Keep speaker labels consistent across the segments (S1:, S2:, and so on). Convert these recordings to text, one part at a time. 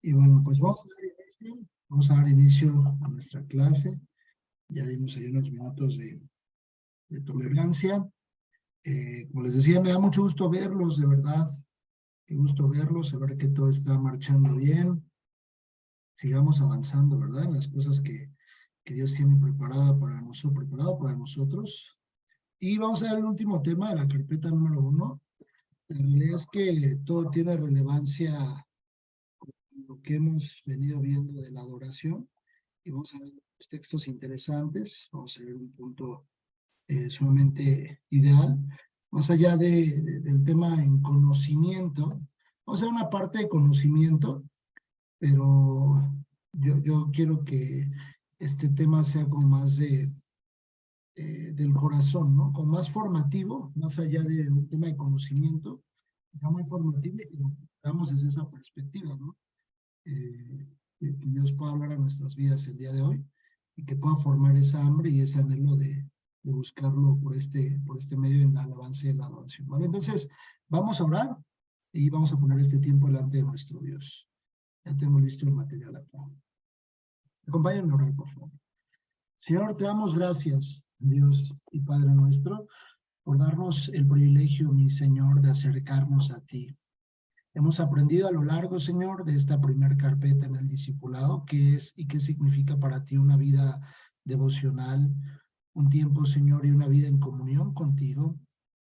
S1: Y bueno, pues vamos a dar inicio a nuestra clase. Ya dimos ahí unos minutos de tolerancia. Como les decía, me da mucho gusto verlos, de verdad. Qué gusto verlos, saber que todo está marchando bien. Sigamos avanzando, ¿verdad? En las cosas que Dios tiene preparado para nosotros. Y vamos a ver el último tema de la carpeta número 1. La realidad es que todo tiene relevancia con lo que hemos venido viendo de la adoración. Y vamos a ver los textos interesantes. Vamos a ver un punto sumamente ideal. Más allá del tema en conocimiento, vamos a ver una parte de conocimiento, pero yo quiero que este tema sea como más del corazón, ¿no? Como más formativo, más allá de un tema de conocimiento, sea muy formativo y lo veamos desde esa perspectiva, ¿no? Que Dios pueda hablar a nuestras vidas el día de hoy y que pueda formar esa hambre y ese anhelo de buscarlo por este medio en la alabanza y en la adoración, ¿vale? Entonces, vamos a orar y vamos a poner este tiempo delante de nuestro Dios. Ya tengo listo el material acá. Acompáñenme a orar, por favor. Señor, te damos gracias, Dios y Padre nuestro, por darnos el privilegio, mi Señor, de acercarnos a ti. Hemos aprendido a lo largo, Señor, de esta primer carpeta en el discipulado, qué es y qué significa para ti una vida devocional, un tiempo, Señor, y una vida en comunión contigo.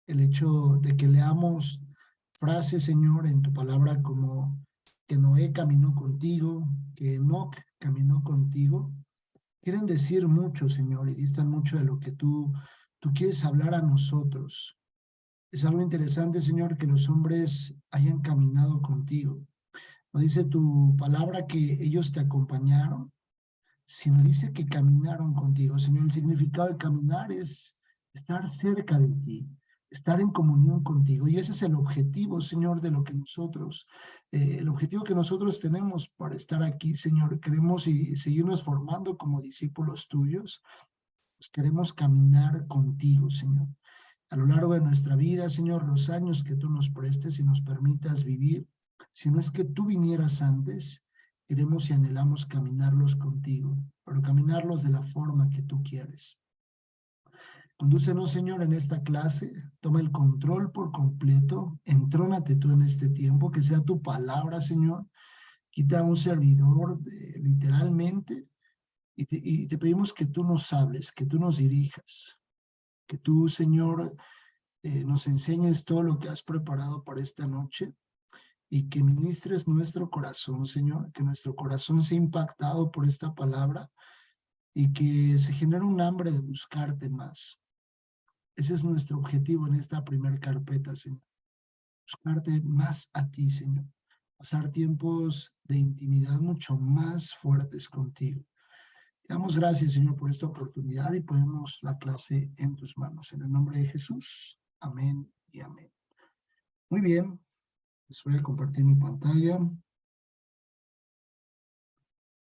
S1: El hecho de que leamos frases, Señor, en tu palabra como que Noé caminó contigo, que Enoc caminó contigo, quieren decir mucho, Señor, y distan mucho de lo que tú quieres hablar a nosotros. Es algo interesante, Señor, que los hombres hayan caminado contigo. No dice tu palabra que ellos te acompañaron, sino dice que caminaron contigo. Señor, el significado de caminar es estar cerca de ti, estar en comunión contigo. Y ese es el objetivo, Señor, de lo que nosotros, el objetivo que nosotros tenemos para estar aquí, Señor. Queremos y seguirnos formando como discípulos tuyos. Pues queremos caminar contigo, Señor. A lo largo de nuestra vida, Señor, los años que tú nos prestes y nos permitas vivir, si no es que tú vinieras antes, queremos y anhelamos caminarlos contigo, pero caminarlos de la forma que tú quieres. Condúcenos, Señor, en esta clase, toma el control por completo, entrónate tú en este tiempo, que sea tu palabra, Señor, quita a un servidor literalmente, y te pedimos que tú nos hables, que tú nos dirijas, que tú, Señor, nos enseñes todo lo que has preparado para esta noche y que ministres nuestro corazón, Señor, que nuestro corazón sea impactado por esta palabra y que se genere un hambre de buscarte más. Ese es nuestro objetivo en esta primer carpeta, Señor. Buscarte más a ti, Señor. Pasar tiempos de intimidad mucho más fuertes contigo. Te damos gracias, Señor, por esta oportunidad y ponemos la clase en tus manos. En el nombre de Jesús. Amén y amén. Muy bien. Les voy a compartir mi pantalla.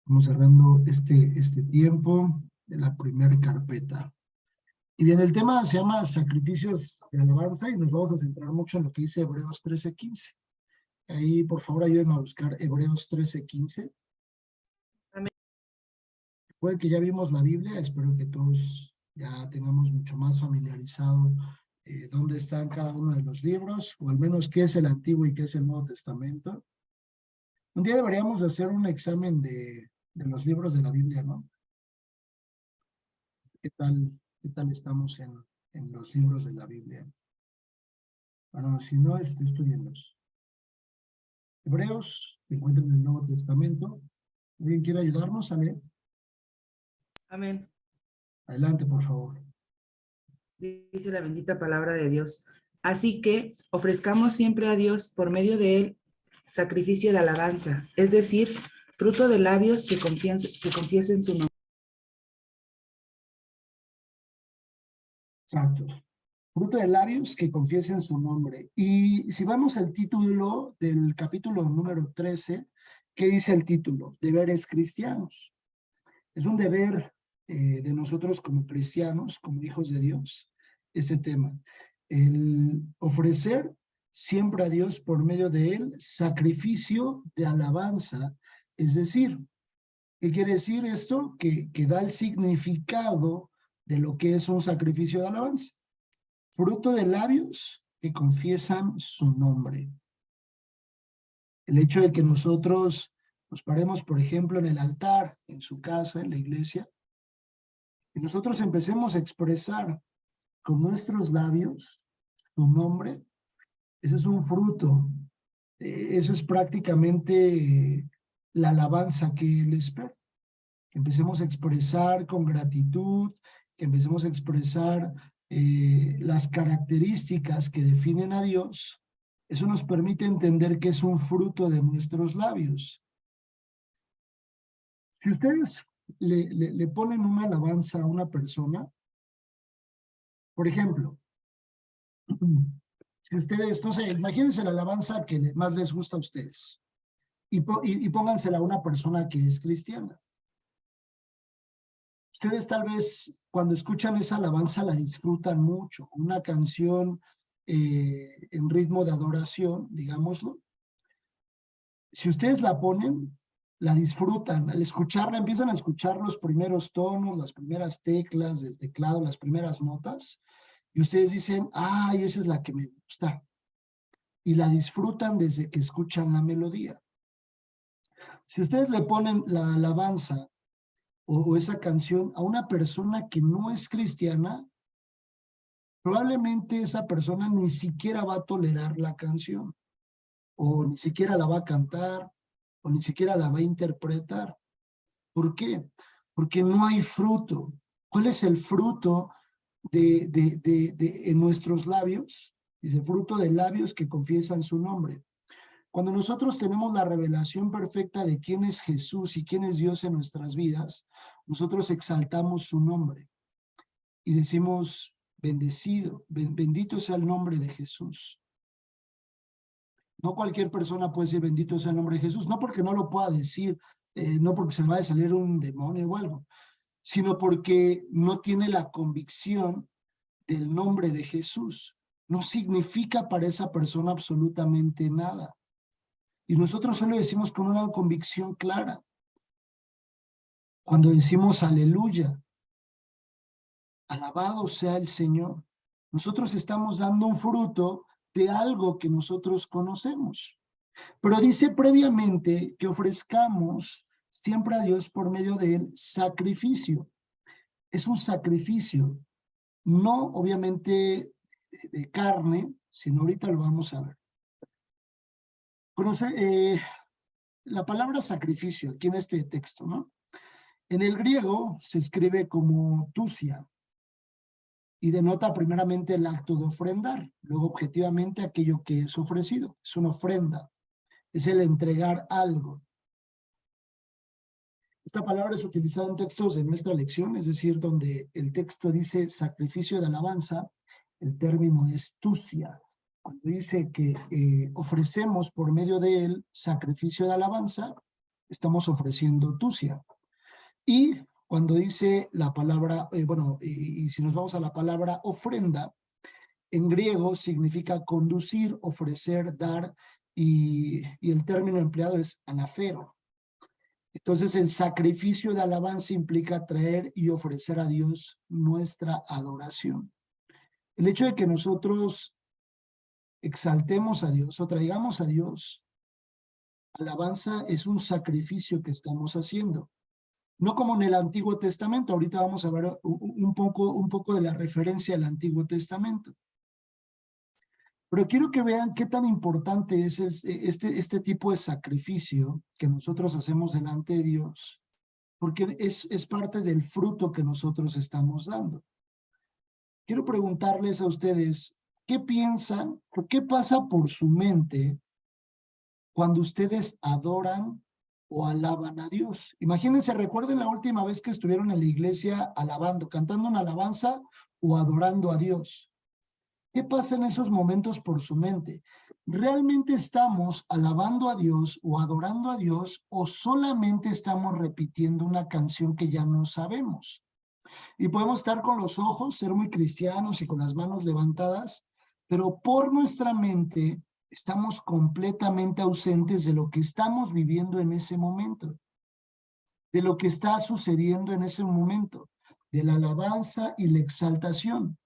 S1: Vamos cerrando este tiempo de la primera carpeta. Y bien, el tema se llama sacrificios de alabanza y nos vamos a centrar mucho en lo que dice Hebreos 13:15. Ahí, por favor, ayúdenme a buscar Hebreos 13:15. Recuerden que ya vimos la Biblia, espero que todos ya tengamos mucho más familiarizado dónde están cada uno de los libros, o al menos qué es el Antiguo y qué es el Nuevo Testamento. Un día deberíamos de hacer un examen de los libros de la Biblia, ¿no? ¿Qué tal estamos en los libros de la Biblia? Bueno, si no, estudienlos. Hebreos, se encuentran en el Nuevo Testamento. ¿Alguien quiere ayudarnos a leer?
S2: Amén.
S1: Adelante, por favor.
S2: Dice la bendita palabra de Dios. Así que ofrezcamos siempre a Dios por medio de él sacrificio de alabanza, es decir, fruto de labios que confiesen su nombre.
S1: Exacto. Fruto de labios que confiesen su nombre. Y si vamos al título del capítulo número 13, ¿qué dice el título? Deberes cristianos. Es un deber de nosotros como cristianos, como hijos de Dios, este tema. El ofrecer siempre a Dios por medio de él sacrificio de alabanza, Es decir, ¿qué quiere decir esto? Que da el significado de lo que es un sacrificio de alabanza. Fruto de labios que confiesan su nombre. El hecho de que nosotros nos paremos, por ejemplo, en el altar, en su casa, en la iglesia, y nosotros empecemos a expresar con nuestros labios su nombre, ese es un fruto. Eso es prácticamente la alabanza que Él espera. Que empecemos a expresar con gratitud, que empecemos a expresar las características que definen a Dios. Eso nos permite entender que es un fruto de nuestros labios. Si ustedes le ponen una alabanza a una persona, por ejemplo, si ustedes, no sé, imagínense la alabanza que más les gusta a ustedes y póngansela a una persona que es cristiana. Ustedes tal vez cuando escuchan esa alabanza la disfrutan mucho, una canción en ritmo de adoración, digámoslo. Si ustedes la ponen, la disfrutan. Al escucharla, empiezan a escuchar los primeros tonos, las primeras teclas del teclado, las primeras notas, y ustedes dicen, ay, esa es la que me gusta. Y la disfrutan desde que escuchan la melodía. Si ustedes le ponen la alabanza o esa canción a una persona que no es cristiana, probablemente esa persona ni siquiera va a tolerar la canción, o ni siquiera la va a cantar, o ni siquiera la va a interpretar. ¿Por qué? Porque no hay fruto. ¿Cuál es el fruto en nuestros labios? Dice, fruto de labios que confiesan su nombre. Cuando nosotros tenemos la revelación perfecta de quién es Jesús y quién es Dios en nuestras vidas, nosotros exaltamos su nombre y decimos, bendecido, bendito sea el nombre de Jesús. No cualquier persona puede decir bendito sea el nombre de Jesús, no porque no lo pueda decir, no porque se le va a salir un demonio o algo, sino porque no tiene la convicción del nombre de Jesús. No significa para esa persona absolutamente nada. Y nosotros solo decimos con una convicción clara. Cuando decimos aleluya, alabado sea el Señor, nosotros estamos dando un fruto de algo que nosotros conocemos. Pero dice previamente que ofrezcamos siempre a Dios por medio del sacrificio. Es un sacrificio, no obviamente de carne, sino ahorita lo vamos a ver. Conoce la palabra sacrificio aquí en este texto, ¿no? En el griego se escribe como tusia y denota primeramente el acto de ofrendar, luego objetivamente aquello que es ofrecido, es una ofrenda, es el entregar algo. Esta palabra es utilizada en textos de nuestra lección, es decir, donde el texto dice sacrificio de alabanza, el término es tusia. Cuando dice que ofrecemos por medio de él sacrificio de alabanza, estamos ofreciendo tusia. Y cuando dice la palabra, y si nos vamos a la palabra ofrenda, en griego significa conducir, ofrecer, dar, y el término empleado es anafero. Entonces el sacrificio de alabanza implica traer y ofrecer a Dios nuestra adoración. El hecho de que nosotros exaltemos a Dios o traigamos a Dios alabanza es un sacrificio que estamos haciendo. No como en el Antiguo Testamento, ahorita vamos a ver un poco de la referencia al Antiguo Testamento. Pero quiero que vean qué tan importante es este tipo de sacrificio que nosotros hacemos delante de Dios, porque es parte del fruto que nosotros estamos dando. Quiero preguntarles a ustedes, ¿qué piensan o qué pasa por su mente cuando ustedes adoran o alaban a Dios? Imagínense, recuerden la última vez que estuvieron en la iglesia alabando, cantando una alabanza o adorando a Dios. ¿Qué pasa en esos momentos por su mente? ¿Realmente estamos alabando a Dios o adorando a Dios o solamente estamos repitiendo una canción que ya no sabemos? Y podemos estar con los ojos, ser muy cristianos y con las manos levantadas, pero por nuestra mente estamos completamente ausentes de lo que estamos viviendo en ese momento, de lo que está sucediendo en ese momento, de la alabanza y la exaltación.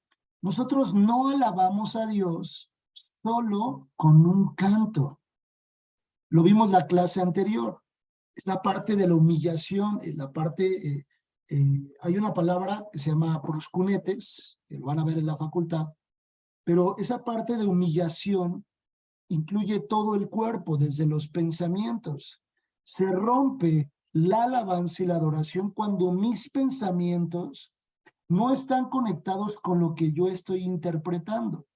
S1: Nosotros no alabamos a Dios solo con un canto. Lo vimos la clase anterior. Es la parte de la humillación, hay una palabra que se llama proscunetes, que lo van a ver en la facultad, pero esa parte de humillación incluye todo el cuerpo, desde los pensamientos. Se rompe la alabanza y la adoración cuando mis pensamientos no están conectados con lo que yo estoy interpretando.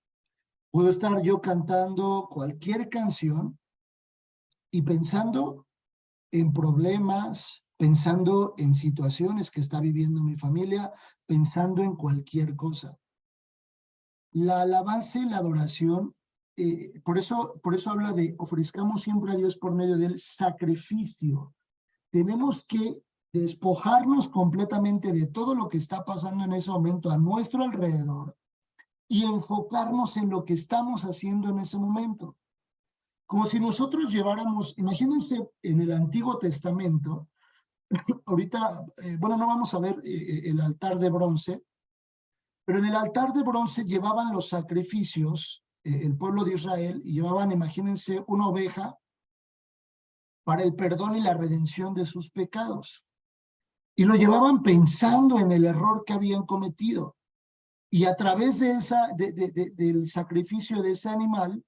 S1: Puedo estar yo cantando cualquier canción y pensando en problemas, pensando en situaciones que está viviendo mi familia, pensando en cualquier cosa. La alabanza y la adoración, por eso habla de ofrezcamos siempre a Dios por medio del sacrificio. Tenemos que despojarnos completamente de todo lo que está pasando en ese momento a nuestro alrededor y enfocarnos en lo que estamos haciendo en ese momento. Como si nosotros lleváramos, imagínense en el Antiguo Testamento, ahorita, bueno, no vamos a ver el altar de bronce, pero en el altar de bronce llevaban los sacrificios, el pueblo de Israel, y llevaban, imagínense, una oveja para el perdón y la redención de sus pecados. Y lo llevaban pensando en el error que habían cometido. Y a través de del sacrificio de ese animal,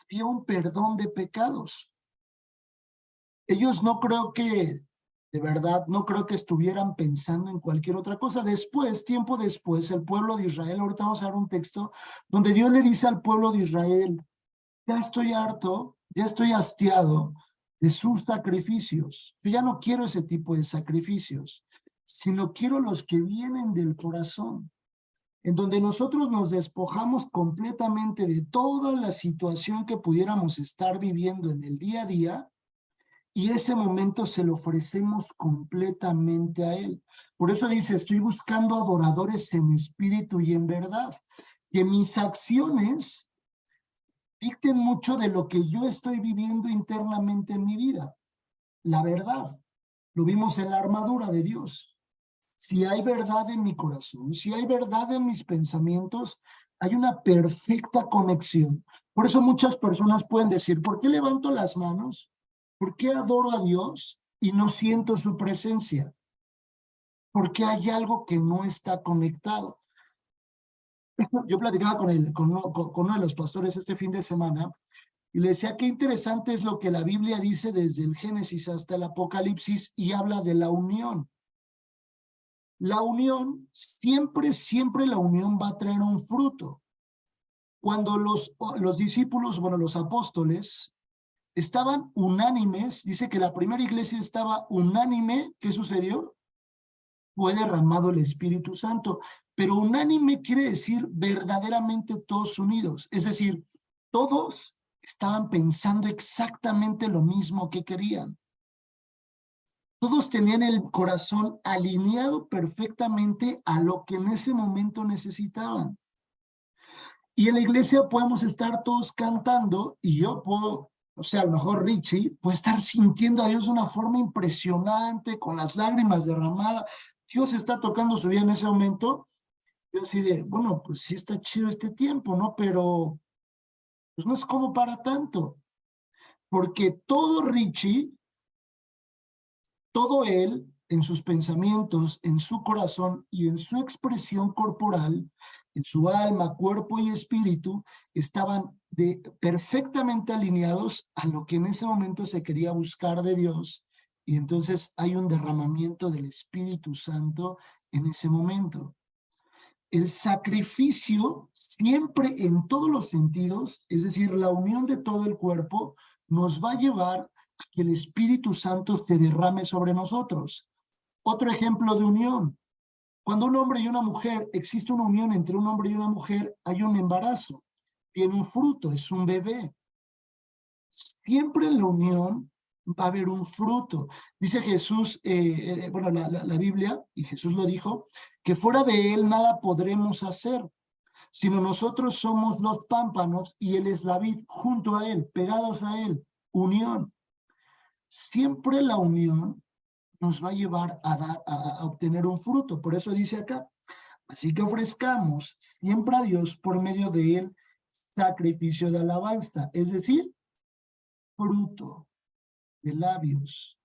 S1: había un perdón de pecados. Ellos no creo que, de verdad, no creo que estuvieran pensando en cualquier otra cosa. Después, tiempo después, el pueblo de Israel, ahorita vamos a ver un texto donde Dios le dice al pueblo de Israel, ya estoy harto, ya estoy hastiado de sus sacrificios. Yo ya no quiero ese tipo de sacrificios, sino quiero los que vienen del corazón, en donde nosotros nos despojamos completamente de toda la situación que pudiéramos estar viviendo en el día a día, y ese momento se lo ofrecemos completamente a Él. Por eso dice, estoy buscando adoradores en espíritu y en verdad. Que mis acciones dicten mucho de lo que yo estoy viviendo internamente en mi vida. La verdad, lo vimos en la armadura de Dios. Si hay verdad en mi corazón, si hay verdad en mis pensamientos, hay una perfecta conexión. Por eso muchas personas pueden decir, ¿por qué levanto las manos? ¿Por qué adoro a Dios y no siento su presencia? Porque hay algo que no está conectado. Yo platicaba con uno de los pastores este fin de semana y le decía qué interesante es lo que la Biblia dice desde el Génesis hasta el Apocalipsis y habla de la unión. La unión, siempre la unión va a traer un fruto. Cuando los discípulos, bueno, los apóstoles, estaban unánimes, dice que la primera iglesia estaba unánime, ¿qué sucedió? Fue derramado el Espíritu Santo, pero unánime quiere decir verdaderamente todos unidos, es decir, todos estaban pensando exactamente lo mismo que querían. Todos tenían el corazón alineado perfectamente a lo que en ese momento necesitaban. Y en la iglesia podemos estar todos cantando y yo puedo, o sea, a lo mejor Richie puede estar sintiendo a Dios de una forma impresionante, con las lágrimas derramadas. Dios está tocando su vida en ese momento. Yo así de, bueno, pues sí está chido este tiempo, ¿no? Pero pues no es como para tanto. Porque todo Richie, todo él, en sus pensamientos, en su corazón y en su expresión corporal, en su alma, cuerpo y espíritu, estaban perfectamente alineados a lo que en ese momento se quería buscar de Dios. Y entonces hay un derramamiento del Espíritu Santo en ese momento. El sacrificio siempre en todos los sentidos, es decir, la unión de todo el cuerpo, nos va a llevar a que el Espíritu Santo se derrame sobre nosotros. Otro ejemplo de unión. Cuando un hombre y una mujer, existe una unión entre un hombre y una mujer, hay un embarazo, tiene un fruto, es un bebé. Siempre en la unión va a haber un fruto. Dice Jesús, la Biblia, y Jesús lo dijo, que fuera de él nada podremos hacer. sino nosotros somos los pámpanos y Él es la vid, junto a Él, pegados a Él, unión. Siempre la unión nos va a llevar a obtener un fruto. Por eso dice acá, así que ofrezcamos siempre a Dios por medio de Él sacrificio de alabanza, es decir, fruto de labios.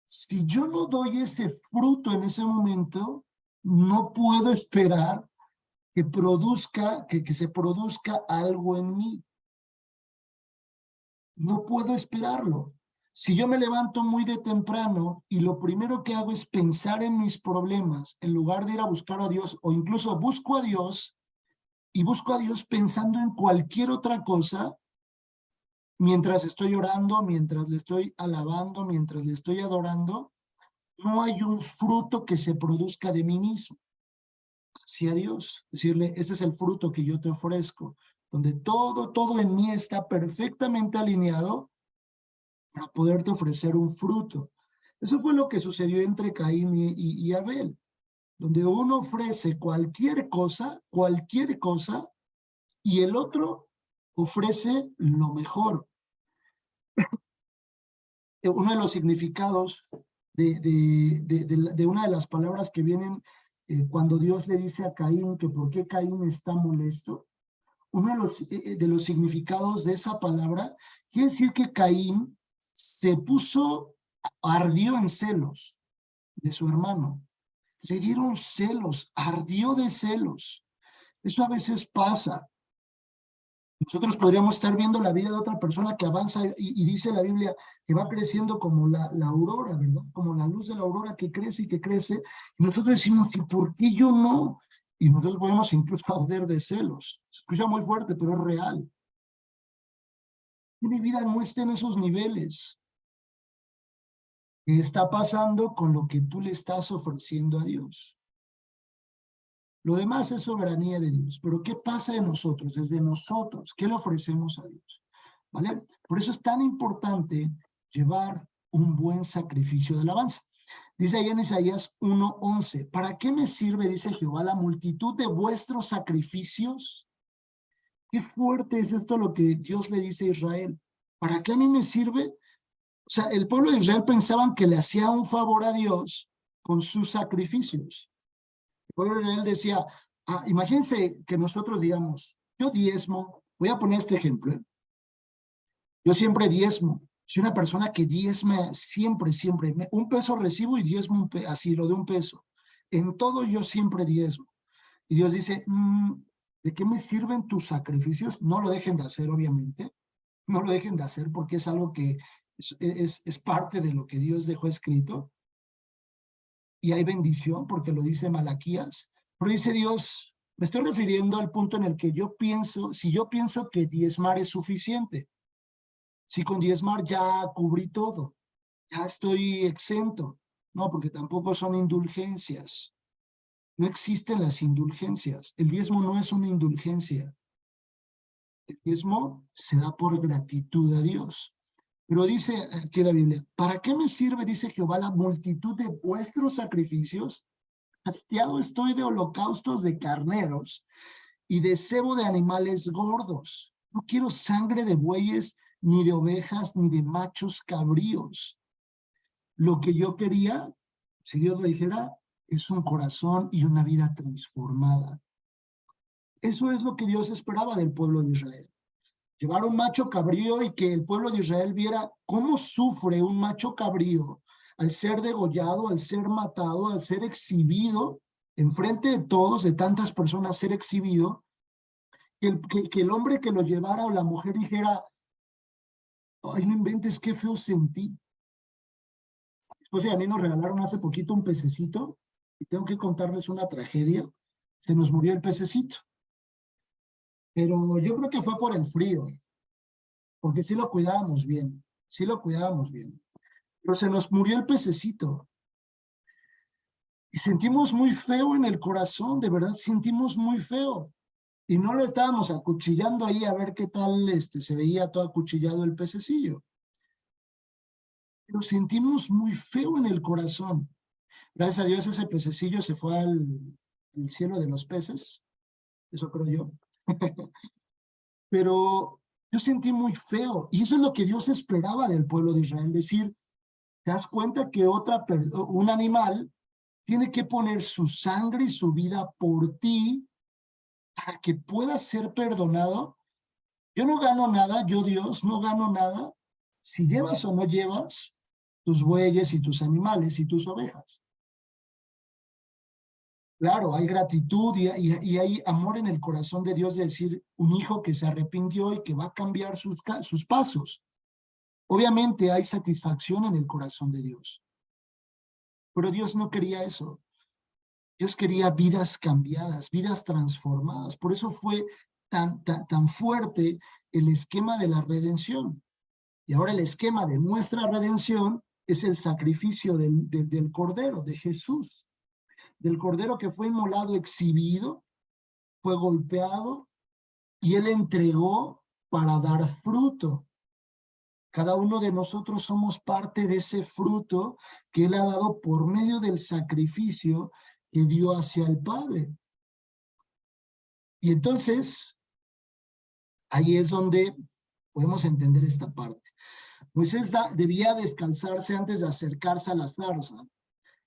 S1: Si yo no doy ese fruto en ese momento, no puedo esperar que se produzca algo en mí. No puedo esperarlo. Si yo me levanto muy de temprano y lo primero que hago es pensar en mis problemas, en lugar de ir a buscar a Dios, o incluso busco a Dios y busco a Dios pensando en cualquier otra cosa, mientras estoy orando, mientras le estoy alabando, mientras le estoy adorando, no hay un fruto que se produzca de mí mismo hacia Dios. Decirle, este es el fruto que yo te ofrezco, donde todo en mí está perfectamente alineado para poderte ofrecer un fruto. Eso fue lo que sucedió entre Caín y Abel, donde uno ofrece cualquier cosa, y el otro ofrece lo mejor. Uno de los significados de una de las palabras que vienen cuando Dios le dice a Caín que por qué Caín está molesto, uno de los significados de esa palabra quiere decir que Caín ardió en celos de su hermano. Le dieron celos, ardió de celos. Eso a veces pasa. Nosotros podríamos estar viendo la vida de otra persona que avanza y dice la Biblia que va creciendo como la aurora, ¿verdad? Como la luz de la aurora que crece y que crece. Y nosotros decimos, ¿y por qué yo no? Y nosotros podemos incluso arder de celos. Se escucha muy fuerte, pero es real. Y mi vida no está en esos niveles. ¿Qué está pasando con lo que tú le estás ofreciendo a Dios? Lo demás es soberanía de Dios, pero ¿qué pasa en nosotros? Desde nosotros, ¿qué le ofrecemos a Dios? ¿Vale? Por eso es tan importante llevar un buen sacrificio de alabanza. Dice ahí en Isaías 1:11, ¿para qué me sirve, dice Jehová, la multitud de vuestros sacrificios? Qué fuerte es esto lo que Dios le dice a Israel. ¿Para qué a mí me sirve? O sea, el pueblo de Israel pensaban que le hacía un favor a Dios con sus sacrificios. El pueblo de Israel decía, imagínense que nosotros digamos, yo diezmo, voy a poner este ejemplo, yo siempre diezmo, soy una persona que diezma siempre, un peso recibo y diezmo así, lo de un peso. En todo yo siempre diezmo. Y Dios dice, ¿de qué me sirven tus sacrificios? No lo dejen de hacer, obviamente, no lo dejen de hacer porque es algo que es parte de lo que Dios dejó escrito. Y hay bendición porque lo dice Malaquías, pero dice Dios, me estoy refiriendo al punto en el que yo pienso, si yo pienso que diezmar es suficiente, si con diezmar ya cubrí todo, ya estoy exento, no, porque tampoco son indulgencias, no existen las indulgencias, el diezmo no es una indulgencia, el diezmo se da por gratitud a Dios. Pero dice aquí la Biblia, ¿para qué me sirve, dice Jehová, la multitud de vuestros sacrificios? Hastiado estoy de holocaustos de carneros y de cebo de animales gordos. No quiero sangre de bueyes, ni de ovejas, ni de machos cabríos. Lo que yo quería, si Dios lo dijera, es un corazón y una vida transformada. Eso es lo que Dios esperaba del pueblo de Israel. Llevar un macho cabrío y que el pueblo de Israel viera cómo sufre un macho cabrío al ser degollado, al ser matado, al ser exhibido, enfrente de todos, de tantas personas ser exhibido, que el hombre que lo llevara o la mujer dijera, ay, no inventes, qué feo sentí. Después a mí nos regalaron hace poquito un pececito y tengo que contarles una tragedia. Se nos murió el pececito. Pero yo creo que fue por el frío, porque sí lo cuidábamos bien, sí lo cuidábamos bien. Pero se nos murió el pececito. Y sentimos muy feo en el corazón, de verdad sentimos muy feo. Y no lo estábamos acuchillando ahí a ver qué tal se veía todo acuchillado el pececillo. Pero sentimos muy feo en el corazón. Gracias a Dios ese pececillo se fue al cielo de los peces. eso creo yo. Pero yo sentí muy feo, y eso es lo que Dios esperaba del pueblo de Israel, decir, ¿te das cuenta que un animal tiene que poner su sangre y su vida por ti para que puedas ser perdonado? Yo no gano nada, yo Dios no gano nada si llevas o no llevas tus bueyes y tus animales y tus ovejas. Claro, hay gratitud y hay amor en el corazón de Dios de decir un hijo que se arrepintió y que va a cambiar sus pasos. Obviamente hay satisfacción en el corazón de Dios, pero Dios no quería eso. Dios quería vidas cambiadas, vidas transformadas. Por eso fue tan fuerte el esquema de la redención. Y ahora el esquema de nuestra redención es el sacrificio del Cordero, de Jesús, del Cordero que fue inmolado, exhibido, fue golpeado y Él entregó para dar fruto. Cada uno de nosotros somos parte de ese fruto que Él ha dado por medio del sacrificio que dio hacia el Padre. Y entonces, ahí es donde podemos entender esta parte. Moisés debía descansarse antes de acercarse a la zarza.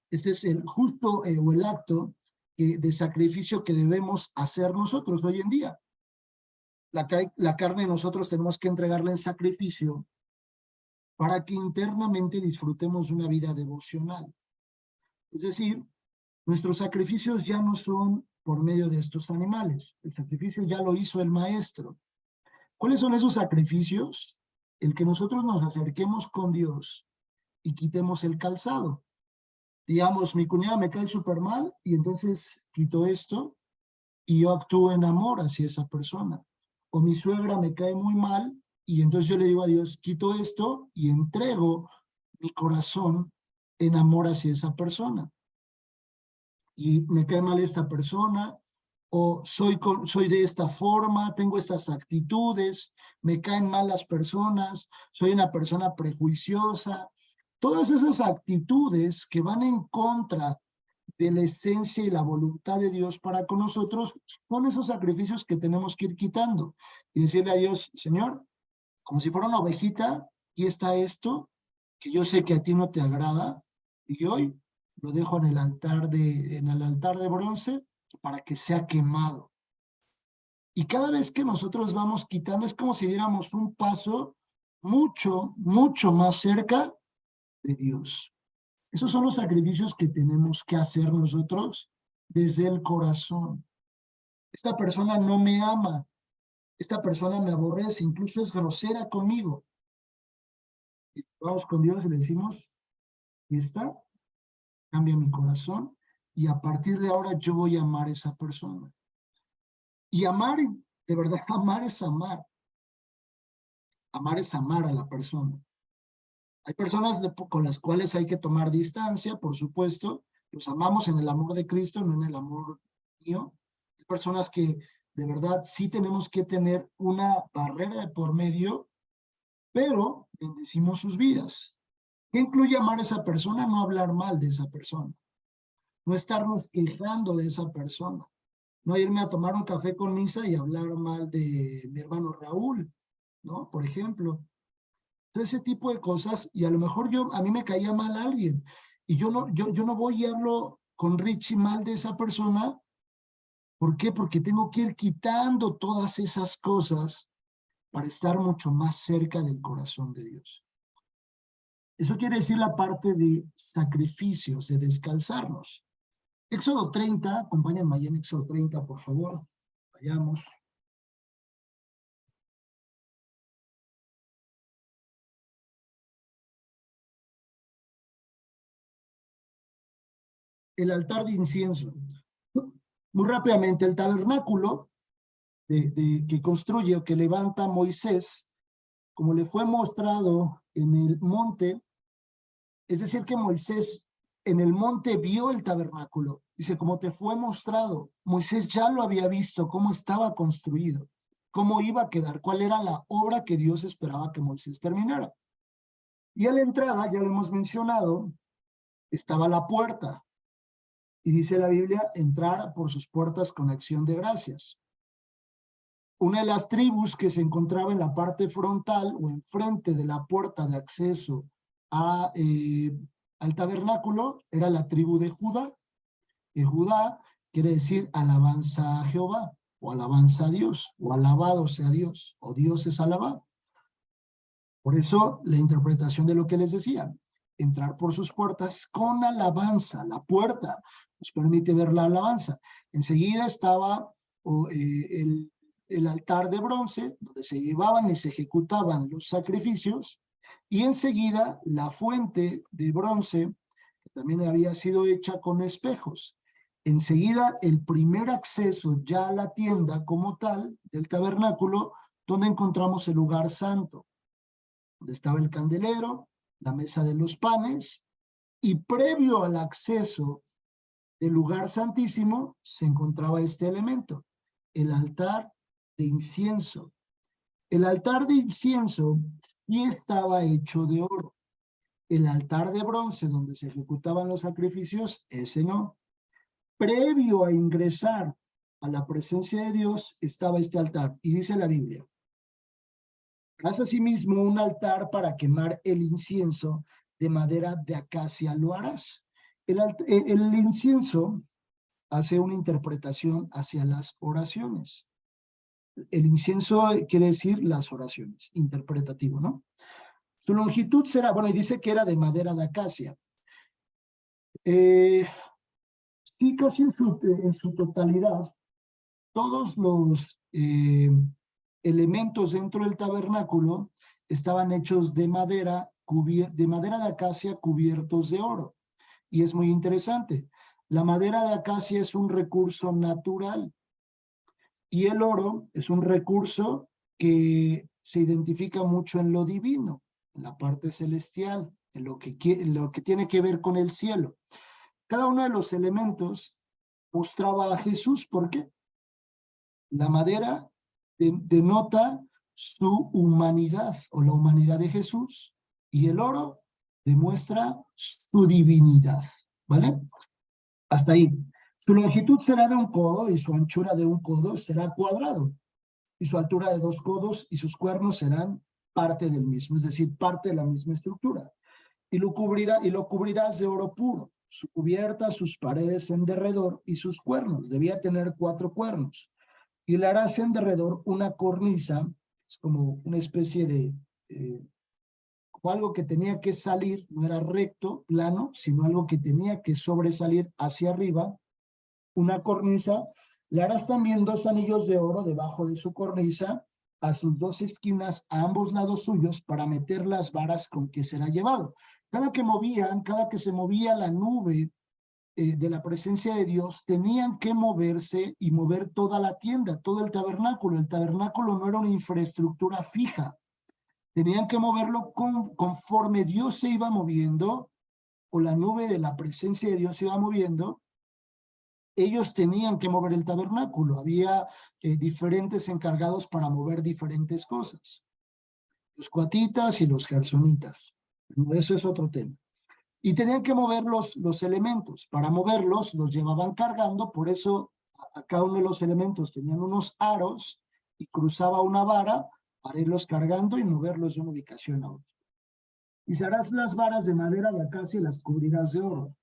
S1: Este es el justo o el acto de sacrificio que debemos hacer nosotros hoy en día. La carne nosotros tenemos que entregarla en sacrificio para que internamente disfrutemos una vida devocional. Es decir, nuestros sacrificios ya no son por medio de estos animales. El sacrificio ya lo hizo el Maestro. ¿Cuáles son esos sacrificios? El que nosotros nos acerquemos con Dios y quitemos el calzado. Digamos, mi cuñada me cae súper mal y entonces quito esto y yo actúo en amor hacia esa persona. O mi suegra me cae muy mal y entonces yo le digo a Dios, quito esto y entrego mi corazón en amor hacia esa persona. Y me cae mal esta persona, o soy de esta forma, tengo estas actitudes, me caen mal las personas, soy una persona prejuiciosa. Todas esas actitudes que van en contra de la esencia y la voluntad de Dios para con nosotros son esos sacrificios que tenemos que ir quitando y decirle a Dios, Señor, como si fuera una ovejita, aquí está esto, que yo sé que a ti no te agrada, y hoy lo dejo en el altar de bronce para que sea quemado. Y cada vez que nosotros vamos quitando, es como si diéramos un paso mucho, mucho más cerca de Dios. Esos son los sacrificios que tenemos que hacer nosotros desde el corazón. Esta persona no me ama, esta persona me aborrece, incluso es grosera conmigo. Y vamos con Dios y le decimos, y está, cambia mi corazón, y a partir de ahora yo voy a amar a esa persona. Y amar, de verdad, amar es amar. Amar es amar a la persona. Hay personas con las cuales hay que tomar distancia, por supuesto. Los amamos en el amor de Cristo, no en el amor mío. Hay personas que de verdad sí tenemos que tener una barrera de por medio, pero bendecimos sus vidas. ¿Qué incluye amar a esa persona? No hablar mal de esa persona. No estarnos quejando de esa persona. No irme a tomar un café con Misa y hablar mal de mi hermano Raúl, ¿no? Por ejemplo. Ese tipo de cosas, y a lo mejor a mí me caía mal alguien, y yo no voy y hablo con Richie mal de esa persona. ¿Por qué? Porque tengo que ir quitando todas esas cosas para estar mucho más cerca del corazón de Dios. Eso quiere decir la parte de sacrificios, de descalzarnos. Éxodo 30, acompáñenme allá en Éxodo 30, por favor. Vayamos. El altar de incienso. Muy rápidamente, el tabernáculo que construye o que levanta Moisés, como le fue mostrado en el monte, es decir, que Moisés en el monte vio el tabernáculo. Dice, como te fue mostrado, Moisés ya lo había visto, cómo estaba construido, cómo iba a quedar, cuál era la obra que Dios esperaba que Moisés terminara. Y a la entrada, ya lo hemos mencionado, estaba la puerta. Y dice la Biblia, entrar por sus puertas con acción de gracias. una de las tribus que se encontraba en la parte frontal o enfrente de la puerta de acceso al tabernáculo era la tribu de Judá. Y Judá quiere decir alabanza a Jehová, o alabanza a Dios, o alabado sea Dios, o Dios es alabado. Por eso la interpretación de lo que les decía, entrar por sus puertas con alabanza. La puerta nos permite ver la alabanza. Enseguida estaba el altar de bronce, donde se llevaban y se ejecutaban los sacrificios, y enseguida la fuente de bronce, que también había sido hecha con espejos. Enseguida el primer acceso ya a la tienda como tal, del tabernáculo, donde encontramos el lugar santo, donde estaba el candelero, la mesa de los panes, y previo al acceso del lugar santísimo se encontraba este elemento, el altar de incienso. El altar de incienso sí estaba hecho de oro. El altar de bronce donde se ejecutaban los sacrificios, ese no. Previo a ingresar a la presencia de Dios estaba este altar, y dice la Biblia: haz asimismo un altar para quemar el incienso de madera de acacia, lo harás. El incienso hace una interpretación hacia las oraciones. El incienso quiere decir las oraciones, interpretativo, ¿no? Su longitud será, bueno, y dice que era de madera de acacia. Sí, casi en su totalidad, todos los elementos dentro del tabernáculo estaban hechos de madera de acacia cubiertos de oro. Y es muy interesante. La madera de acacia es un recurso natural y el oro es un recurso que se identifica mucho en lo divino, en la parte celestial, en lo que tiene que ver con el cielo. Cada uno de los elementos mostraba a Jesús. ¿Por qué? La madera denota su humanidad o la humanidad de Jesús, y el oro demuestra su divinidad, ¿vale? Hasta ahí. Su longitud será de 1 codo y su anchura de 1 codo será cuadrado, y su altura de 2 codos y sus cuernos serán parte del mismo, es decir, parte de la misma estructura. Y lo cubrirás de oro puro, su cubierta, sus paredes en derredor y sus cuernos. Debía tener 4 cuernos. Y le harás en derredor una cornisa, es como una especie de, como algo que tenía que salir, no era recto, plano, sino algo que tenía que sobresalir hacia arriba, una cornisa. Le harás también 2 anillos de oro debajo de su cornisa, a sus 2 esquinas, a ambos lados suyos, para meter las varas con que será llevado. Cada que se movía la nube de la presencia de Dios, tenían que moverse y mover toda la tienda, todo el tabernáculo. El tabernáculo no era una infraestructura fija. Tenían que moverlo conforme Dios se iba moviendo, o la nube de la presencia de Dios se iba moviendo. Ellos tenían que mover el tabernáculo. Había diferentes encargados para mover diferentes cosas. Los coatitas y los gersonitas. Eso es otro tema. Y tenían que mover los elementos. Para moverlos, los llevaban cargando. Por eso a cada uno de los elementos tenían unos aros y cruzaba una vara para irlos cargando y moverlos de una ubicación a otra. Y se harás las varas de madera de acacia y las cubrirás de oro.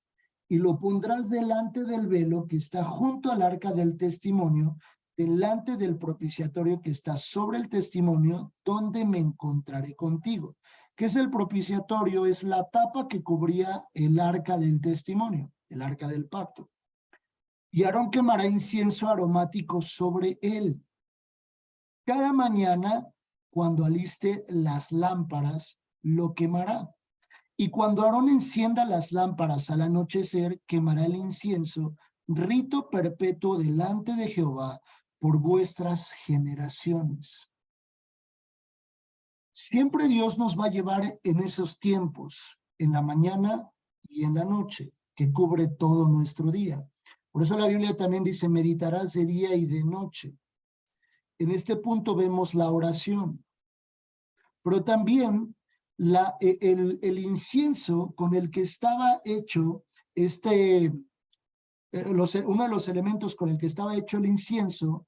S1: Y lo pondrás delante del velo que está junto al arca del testimonio, delante del propiciatorio que está sobre el testimonio, donde me encontraré contigo. ¿Qué es el propiciatorio? Es la tapa que cubría el arca del testimonio, el arca del pacto. Y Aarón quemará incienso aromático sobre él. Cada mañana, cuando aliste las lámparas, lo quemará. Y cuando Aarón encienda las lámparas al anochecer, quemará el incienso, rito perpetuo delante de Jehová por vuestras generaciones. Siempre Dios nos va a llevar en esos tiempos, en la mañana y en la noche, que cubre todo nuestro día. Por eso la Biblia también dice: meditarás de día y de noche. En este punto vemos la oración, pero también el incienso con el que estaba hecho uno de los elementos con el que estaba hecho el incienso,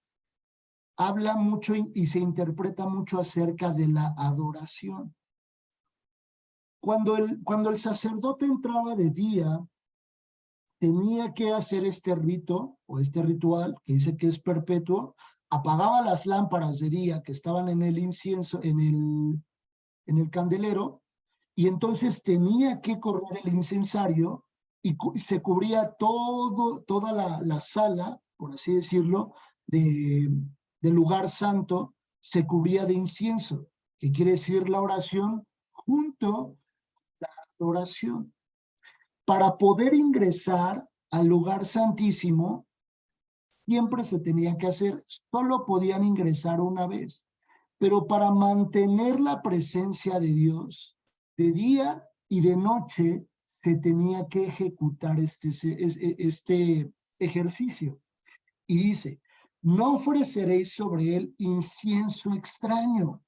S1: habla mucho y se interpreta mucho acerca de la adoración. Cuando el sacerdote entraba de día, tenía que hacer este rito o este ritual que dice que es perpetuo, apagaba las lámparas de día que estaban en el incienso, en el candelero, y entonces tenía que correr el incensario y se cubría toda la sala, por así decirlo, del lugar santo, se cubría de incienso, que quiere decir la oración junto a la oración. Para poder ingresar al lugar santísimo, siempre se tenía que hacer, solo podían ingresar una vez, pero para mantener la presencia de Dios, de día y de noche, se tenía que ejecutar este ejercicio. Y dice, no ofreceréis sobre él incienso extraño,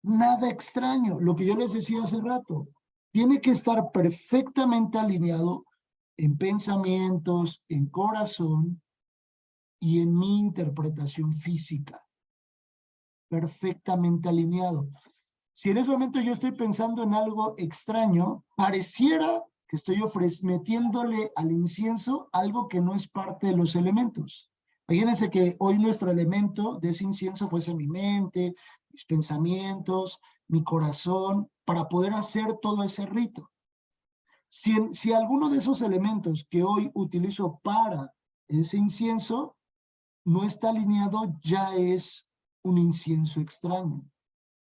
S1: nada extraño, lo que yo les decía hace rato, tiene que estar perfectamente alineado en pensamientos, en corazón y en mi interpretación física, perfectamente alineado. Si en ese momento yo estoy pensando en algo extraño, pareciera que estoy metiéndole al incienso algo que no es parte de los elementos. Imagínense que hoy nuestro elemento de ese incienso fuese mi mente, mis pensamientos, mi corazón, para poder hacer todo ese rito. Si alguno de esos elementos que hoy utilizo para ese incienso no está alineado, ya es un incienso extraño,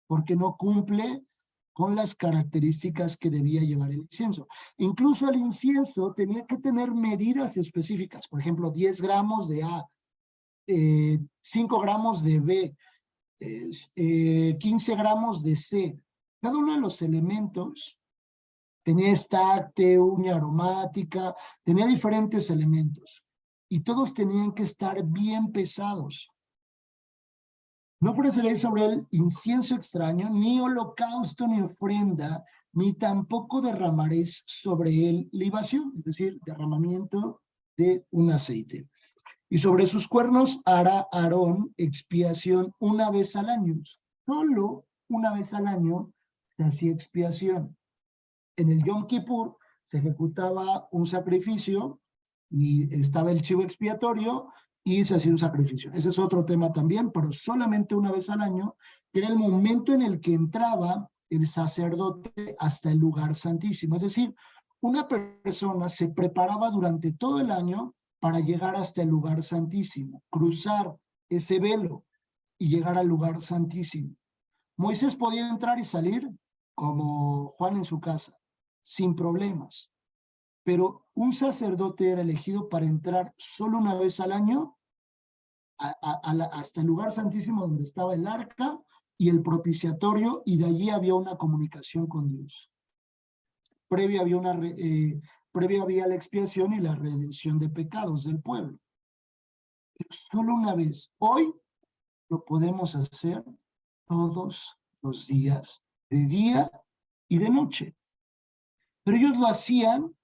S1: porque no cumple con las características que debía llevar el incienso. Incluso el incienso tenía que tener medidas específicas, por ejemplo, 10 gramos de A, 5 gramos de B, 15 gramos de C. Cada uno de los elementos tenía estacte, uña aromática, tenía diferentes elementos y todos tenían que estar bien pesados. No ofreceréis sobre él incienso extraño, ni holocausto, ni ofrenda, ni tampoco derramaréis sobre él libación, es decir, derramamiento de un aceite. Y sobre sus cuernos hará Aarón expiación una vez al año. Solo una vez al año se hacía expiación. En el Yom Kippur se ejecutaba un sacrificio y estaba el chivo expiatorio y se hacía un sacrificio. Ese es otro tema también, pero solamente una vez al año, que era el momento en el que entraba el sacerdote hasta el lugar santísimo. Es decir, una persona se preparaba durante todo el año para llegar hasta el lugar santísimo, cruzar ese velo y llegar al lugar santísimo. Moisés podía entrar y salir como Juan en su casa, sin problemas. Pero un sacerdote era elegido para entrar solo una vez al año hasta el lugar santísimo donde estaba el arca y el propiciatorio, y de allí había una comunicación con Dios. Previa había la expiación y la redención de pecados del pueblo. Pero solo una vez. Hoy lo podemos hacer todos los días, de día y de noche. Pero ellos lo hacían.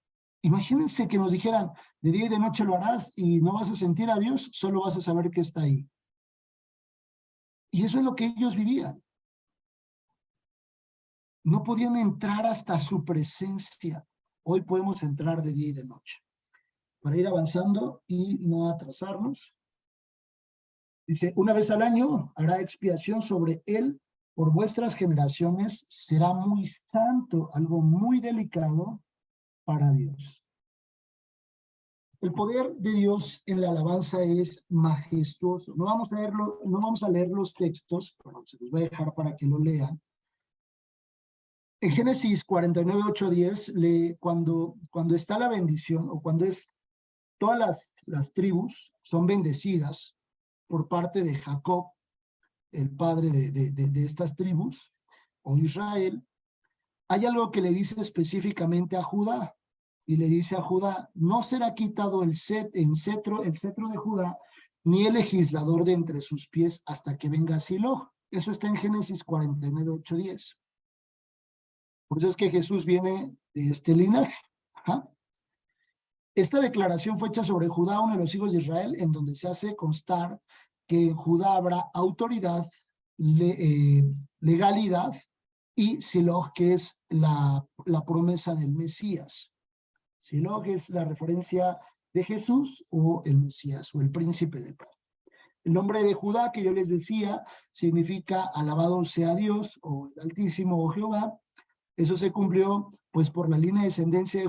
S1: Imagínense que nos dijeran, de día y de noche lo harás y no vas a sentir a Dios, solo vas a saber que está ahí. Y eso es lo que ellos vivían. No podían entrar hasta su presencia. Hoy podemos entrar de día y de noche. Para ir avanzando y no atrasarnos. Dice, una vez al año hará expiación sobre él por vuestras generaciones. Será muy santo, algo muy delicado para Dios. El poder de Dios en la alabanza es majestuoso. No vamos a leer los textos, pero se los voy a dejar para que lo lean. En Génesis 49, 8, 10, cuando está la bendición, o cuando todas las tribus son bendecidas por parte de Jacob, el padre de estas tribus, o Israel, hay algo que le dice específicamente a Judá. Y le dice a Judá, no será quitado el cetro de Judá, ni el legislador de entre sus pies hasta que venga Silo. Eso está en Génesis 49, 8, 10. Por eso es que Jesús viene de este linaje. Ajá. Esta declaración fue hecha sobre Judá, uno de los hijos de Israel, en donde se hace constar que en Judá habrá autoridad, legalidad, y Shiloh, que es la promesa del Mesías. Shiloh es la referencia de Jesús o el Mesías o el príncipe de paz. El nombre de Judá, que yo les decía, significa alabado sea Dios o el Altísimo o Jehová. Eso se cumplió, pues por la línea de descendencia de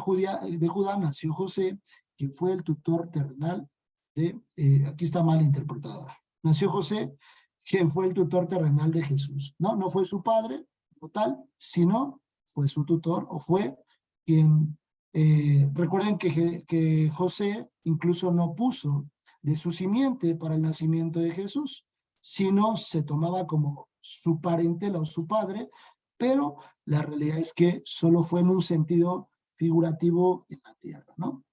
S1: Judá nació José, que fue el tutor terrenal de, aquí está mal interpretada, nació José, quien fue el tutor terrenal de Jesús. No fue su padre como tal, sino fue su tutor o fue quien, recuerden que José incluso no puso de su simiente para el nacimiento de Jesús, sino se tomaba como su parentela o su padre, pero la realidad es que solo fue en un sentido figurativo en la tierra, ¿no?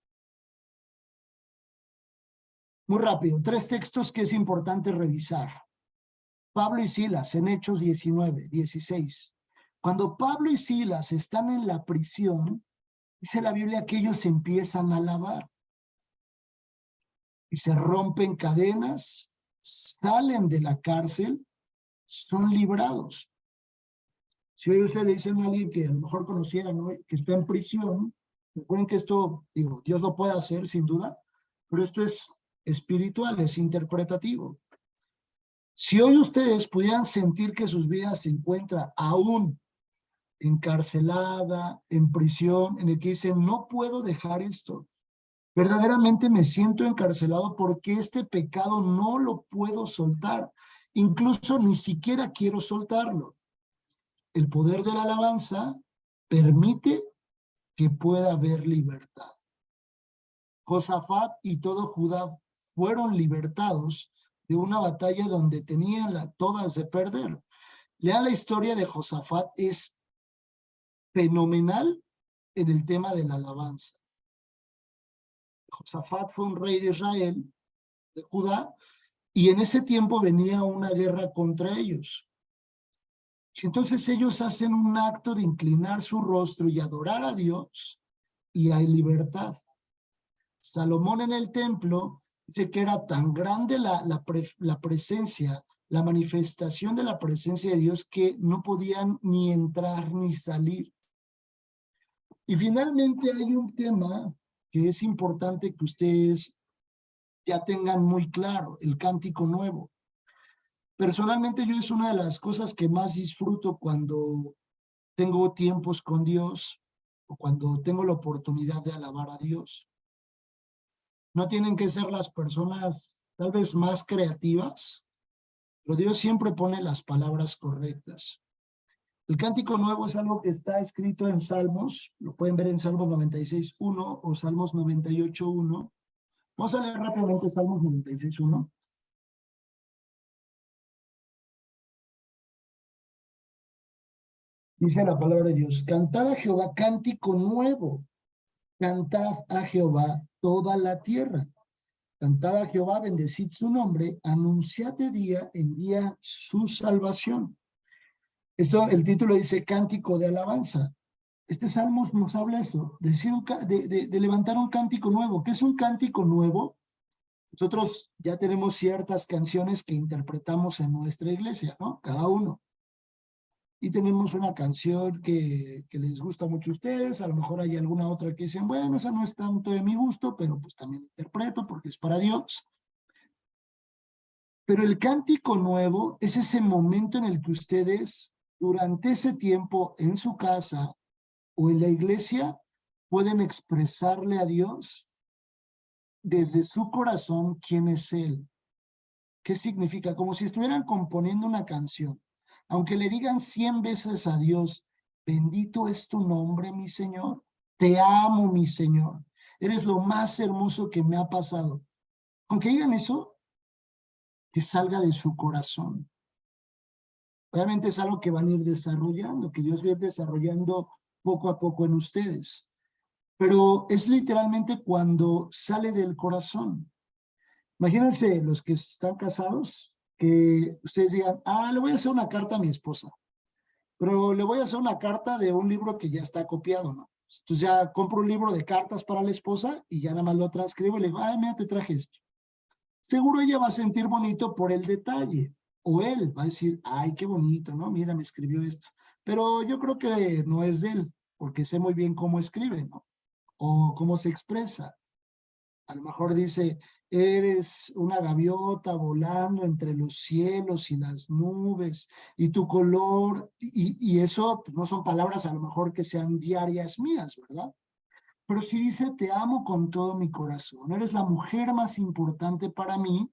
S1: Muy rápido, 3 textos que es importante revisar. Pablo y Silas en Hechos 19, 16. Cuando Pablo y Silas están en la prisión, dice la Biblia que ellos empiezan a alabar. Y se rompen cadenas, salen de la cárcel, son librados. Si hoy usted le dice a alguien que a lo mejor conociera, ¿no?, que está en prisión, recuerden que esto, digo, Dios lo puede hacer sin duda, pero esto es espiritual, es interpretativo. Si hoy ustedes pudieran sentir que sus vidas se encuentran aún encarcelada, en prisión, en el que dicen, no puedo dejar esto, verdaderamente me siento encarcelado porque este pecado no lo puedo soltar, incluso ni siquiera quiero soltarlo. El poder de la alabanza permite que pueda haber libertad. Josafat y todo Judá fueron libertados de una batalla donde tenían todas de perder. Lean la historia de Josafat, es fenomenal en el tema de la alabanza. Josafat fue un rey de Israel, de Judá, y en ese tiempo venía una guerra contra ellos. Entonces ellos hacen un acto de inclinar su rostro y adorar a Dios, y hay libertad. Salomón en el templo dice que era tan grande la presencia, la manifestación de la presencia de Dios, que no podían ni entrar ni salir. Y finalmente hay un tema que es importante que ustedes ya tengan muy claro, el cántico nuevo. Personalmente yo es una de las cosas que más disfruto cuando tengo tiempos con Dios o cuando tengo la oportunidad de alabar a Dios. No tienen que ser las personas tal vez más creativas, pero Dios siempre pone las palabras correctas. El cántico nuevo es algo que está escrito en Salmos, lo pueden ver en Salmos 96.1 o Salmos 98.1. Vamos a leer rápidamente Salmos 96.1. Dice la palabra de Dios, cantad a Jehová cántico nuevo, cantad a Jehová toda la tierra. Cantad a Jehová, bendecid su nombre, anunciad de día en día su salvación. Esto, el título dice cántico de alabanza. Este salmo nos habla esto, de levantar un cántico nuevo. ¿Qué es un cántico nuevo? Nosotros ya tenemos ciertas canciones que interpretamos en nuestra iglesia, ¿no? Cada uno. Y tenemos una canción que les gusta mucho a ustedes, a lo mejor hay alguna otra que dicen, bueno, esa no es tanto de mi gusto, pero pues también interpreto porque es para Dios. Pero el cántico nuevo es ese momento en el que ustedes, durante ese tiempo en su casa o en la iglesia, pueden expresarle a Dios desde su corazón quién es Él. ¿Qué significa? Como si estuvieran componiendo una canción. Aunque le digan 100 veces a Dios, bendito es tu nombre, mi Señor. Te amo, mi Señor. Eres lo más hermoso que me ha pasado. Aunque digan eso, que salga de su corazón. Realmente es algo que van a ir desarrollando, que Dios va a ir desarrollando poco a poco en ustedes. Pero es literalmente cuando sale del corazón. Imagínense los que están casados, que ustedes digan, le voy a hacer una carta a mi esposa, pero le voy a hacer una carta de un libro que ya está copiado, ¿no? Entonces ya compro un libro de cartas para la esposa y ya nada más lo transcribo y le digo, mira, te traje esto. seguro ella va a sentir bonito por el detalle. O él va a decir, ay, qué bonito, ¿no? Mira, me escribió esto. Pero yo creo que no es de él, porque sé muy bien cómo escribe, ¿no? O cómo se expresa. A lo mejor dice, eres una gaviota volando entre los cielos y las nubes, y tu color, y eso pues, no son palabras a lo mejor que sean diarias mías, ¿verdad? Pero si dice, te amo con todo mi corazón, eres la mujer más importante para mí,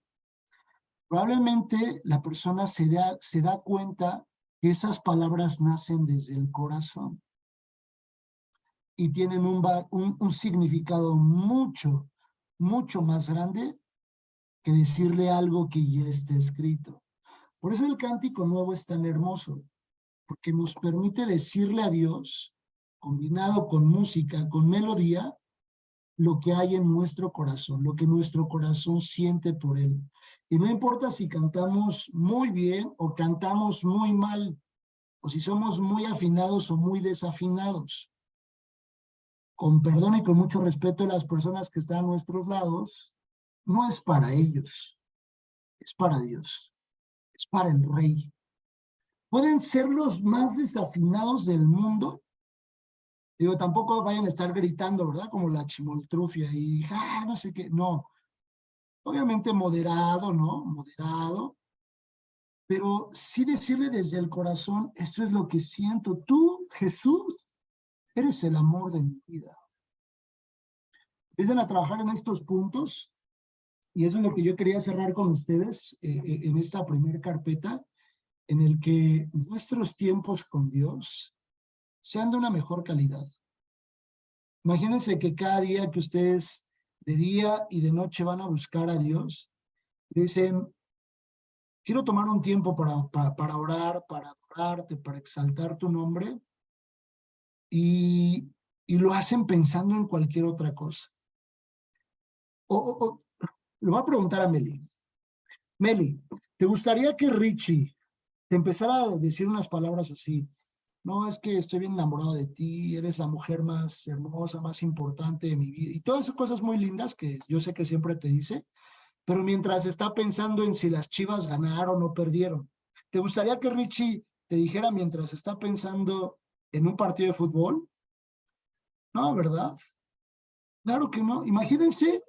S1: probablemente la persona se da cuenta que esas palabras nacen desde el corazón y tienen un significado mucho más grande que decirle algo que ya está escrito. Por eso el cántico nuevo es tan hermoso, porque nos permite decirle a Dios, combinado con música, con melodía, lo que hay en nuestro corazón, lo que nuestro corazón siente por Él. Y no importa si cantamos muy bien o cantamos muy mal, o si somos muy afinados o muy desafinados. Con perdón y con mucho respeto a las personas que están a nuestros lados, no es para ellos, es para Dios, es para el Rey. Pueden ser los más desafinados del mundo. Digo, tampoco vayan a estar gritando, ¿verdad? Como la chimoltrufia y no sé qué. No, obviamente moderado, ¿no? Moderado. Pero sí decirle desde el corazón, esto es lo que siento. Tú, Jesús, eres el amor de mi vida. Empiezan a trabajar en estos puntos y eso es lo que yo quería cerrar con ustedes en esta primera carpeta, en el que nuestros tiempos con Dios sean de una mejor calidad. Imagínense que cada día que ustedes de día y de noche van a buscar a Dios, dicen, quiero tomar un tiempo para orar, para adorarte, para exaltar tu nombre, y, y lo hacen pensando en cualquier otra cosa. O le voy a preguntar a Meli. Meli, ¿te gustaría que Richie te empezara a decir unas palabras así? No, es que estoy bien enamorado de ti, eres la mujer más hermosa, más importante de mi vida. Y todas esas cosas muy lindas que yo sé que siempre te dice, pero mientras está pensando en si las Chivas ganaron o perdieron. ¿Te gustaría que Richie te dijera mientras está pensando en un partido de fútbol? No, ¿verdad? Claro que no. Imagínense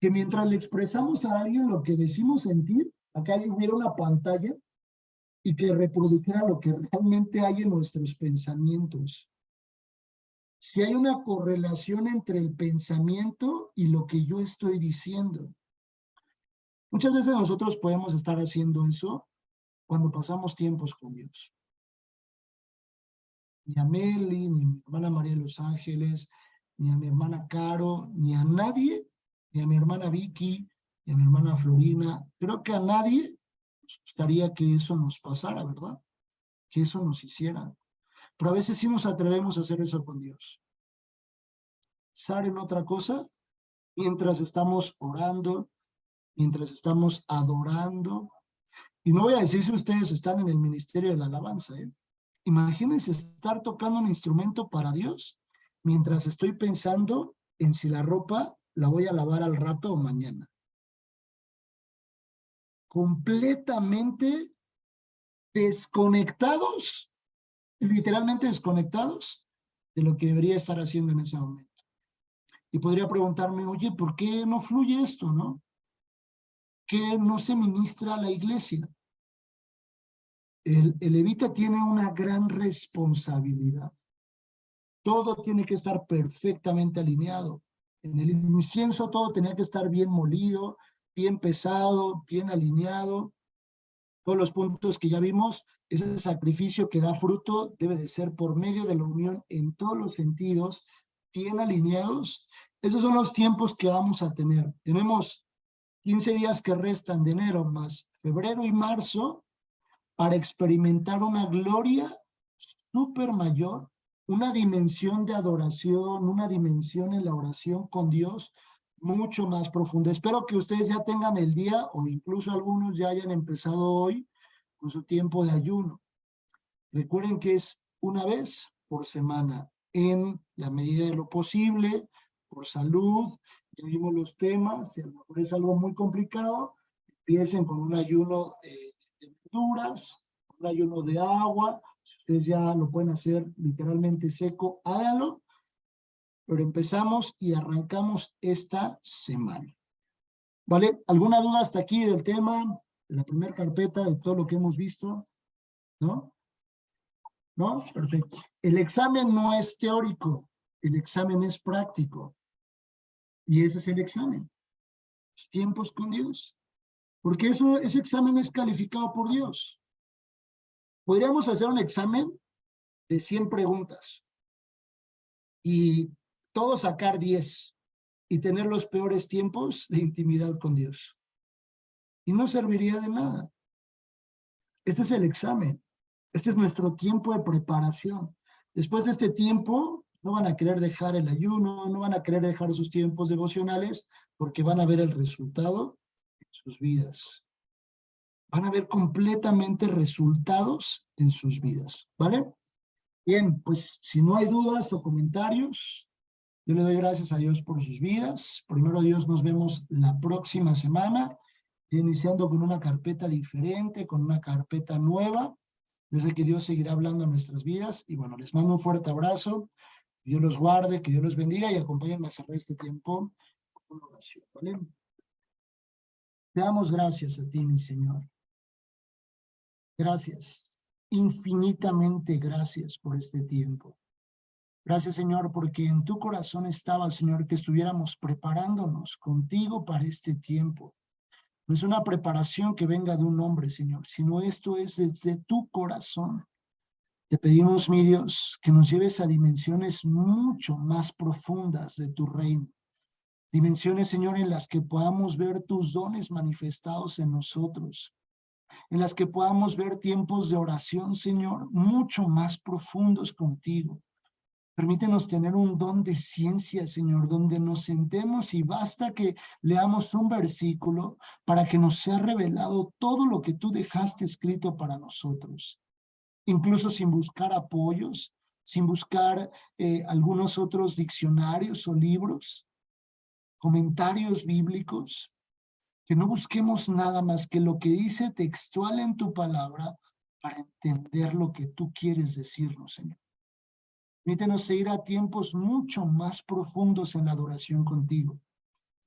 S1: que mientras le expresamos a alguien lo que decimos sentir, acá hubiera una pantalla y que reprodujera lo que realmente hay en nuestros pensamientos. Si hay una correlación entre el pensamiento y lo que yo estoy diciendo. Muchas veces nosotros podemos estar haciendo eso cuando pasamos tiempos con Dios. Ni a Meli, ni a mi hermana María de los Ángeles, ni a mi hermana Caro, ni a nadie, ni a mi hermana Vicky, ni a mi hermana Florina. Creo que a nadie nos gustaría que eso nos pasara, ¿verdad? Que eso nos hiciera. Pero a veces sí nos atrevemos a hacer eso con Dios. Pensar en otra cosa mientras estamos orando, mientras estamos adorando. Y no voy a decir si ustedes están en el ministerio de la alabanza, ¿eh? Imagínense estar tocando un instrumento para Dios mientras estoy pensando en si la ropa la voy a lavar al rato o mañana. Completamente desconectados, literalmente desconectados de lo que debería estar haciendo en ese momento. Y podría preguntarme, oye, ¿por qué no fluye esto, no? ¿Qué no se ministra a la iglesia? El levita tiene una gran responsabilidad. Todo tiene que estar perfectamente alineado. En el incienso todo tenía que estar bien molido, bien pesado, bien alineado. Todos los puntos que ya vimos, ese sacrificio que da fruto debe de ser por medio de la unión en todos los sentidos, bien alineados. Esos son los tiempos que vamos a tener. Tenemos 15 días que restan de enero más febrero y marzo para experimentar una gloria súper mayor, una dimensión de adoración, una dimensión en la oración con Dios mucho más profunda. Espero que ustedes ya tengan el día o incluso algunos ya hayan empezado hoy con su tiempo de ayuno. Recuerden que es una vez por semana, en la medida de lo posible, por salud. Ya vimos los temas, si a lo mejor es algo muy complicado, empiecen con un ayuno de verduras, un ayuno de agua. Si ustedes ya lo pueden hacer literalmente seco, háganlo. Pero empezamos y arrancamos esta semana. ¿Vale? ¿Alguna duda hasta aquí del tema, de la primera carpeta, de todo lo que hemos visto? ¿No? ¿No? Perfecto. El examen no es teórico, el examen es práctico. Y ese es el examen. Los tiempos con Dios. Porque ese examen es calificado por Dios. Podríamos hacer un examen de 100 preguntas y todos sacar 10 y tener los peores tiempos de intimidad con Dios. Y no serviría de nada. Este es el examen. Este es nuestro tiempo de preparación. Después de este tiempo, no van a querer dejar el ayuno, no van a querer dejar sus tiempos devocionales, porque van a ver el resultado en sus vidas. Van a ver completamente resultados en sus vidas, ¿vale? Bien, pues si no hay dudas o comentarios, yo le doy gracias a Dios por sus vidas. Primero Dios, nos vemos la próxima semana, iniciando con una carpeta diferente, con una carpeta nueva. Yo sé que Dios seguirá hablando en nuestras vidas y bueno, les mando un fuerte abrazo. Que Dios los guarde, que Dios los bendiga y acompáñenme a cerrar este tiempo con una oración, ¿vale? Te damos gracias a ti, mi Señor. Gracias, infinitamente gracias por este tiempo. Gracias, Señor, porque en tu corazón estaba, Señor, que estuviéramos preparándonos contigo para este tiempo. No es una preparación que venga de un hombre, Señor, sino esto es desde tu corazón. Te pedimos, mi Dios, que nos lleves a dimensiones mucho más profundas de tu reino. Dimensiones, Señor, en las que podamos ver tus dones manifestados en nosotros. En las que podamos ver tiempos de oración, Señor, mucho más profundos contigo. Permítenos tener un don de ciencia, Señor, donde nos sentemos y basta que leamos un versículo para que nos sea revelado todo lo que tú dejaste escrito para nosotros. Incluso sin buscar apoyos, sin buscar algunos otros diccionarios o libros, comentarios bíblicos, que no busquemos nada más que lo que dice textual en tu palabra para entender lo que tú quieres decirnos, Señor. Permítenos ir a tiempos mucho más profundos en la adoración contigo,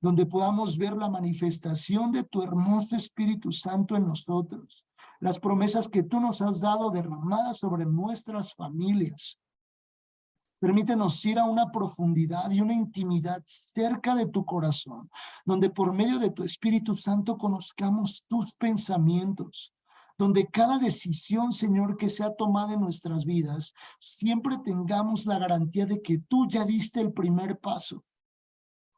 S1: donde podamos ver la manifestación de tu hermoso Espíritu Santo en nosotros, las promesas que tú nos has dado derramadas sobre nuestras familias. Permítenos ir a una profundidad y una intimidad cerca de tu corazón, donde por medio de tu Espíritu Santo conozcamos tus pensamientos, donde cada decisión, Señor, que sea tomada en nuestras vidas, siempre tengamos la garantía de que tú ya diste el primer paso.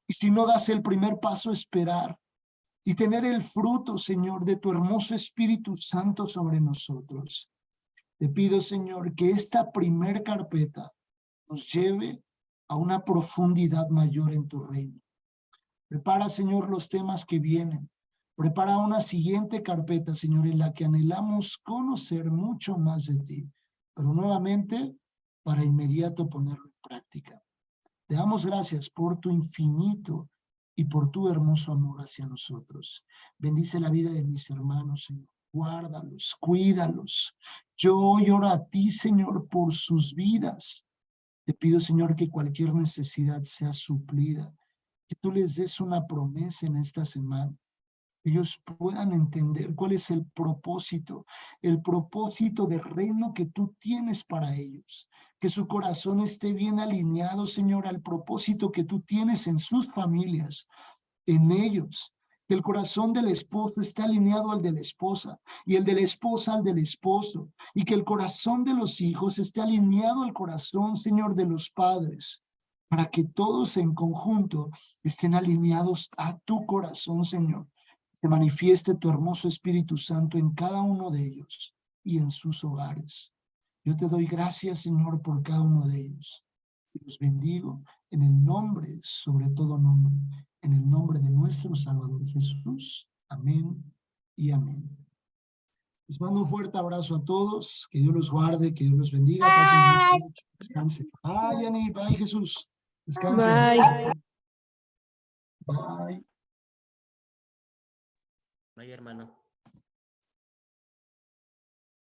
S1: Y si no das el primer paso, esperar y tener el fruto, Señor, de tu hermoso Espíritu Santo sobre nosotros. Te pido, Señor, que esta primer carpeta nos lleve a una profundidad mayor en tu reino. Prepara, Señor, los temas que vienen. Prepara una siguiente carpeta, Señor, en la que anhelamos conocer mucho más de ti, pero nuevamente para inmediato ponerlo en práctica. Te damos gracias por tu infinito y por tu hermoso amor hacia nosotros. Bendice la vida de mis hermanos, Señor. Guárdalos, cuídalos. Yo hoy oro a ti, Señor, por sus vidas. Te pido, Señor, que cualquier necesidad sea suplida, que tú les des una promesa en esta semana. Ellos puedan entender cuál es el propósito del reino que tú tienes para ellos. Que su corazón esté bien alineado, Señor, al propósito que tú tienes en sus familias, en ellos. Que el corazón del esposo está alineado al de la esposa y el de la esposa al del esposo. Y que el corazón de los hijos esté alineado al corazón, Señor, de los padres. Para que todos en conjunto estén alineados a tu corazón, Señor. Que manifieste tu hermoso Espíritu Santo en cada uno de ellos y en sus hogares. Yo te doy gracias, Señor, por cada uno de ellos. Y los bendigo en el nombre, sobre todo nombre, en el nombre de nuestro Salvador Jesús. Amén y amén. Les mando un fuerte abrazo a todos. Que Dios los guarde, que Dios los bendiga. Pasen mucho, descansen. Bye, Yanni. Bye, Jesús. Descansen.
S3: Bye.
S1: Bye.
S3: Bye, hermano.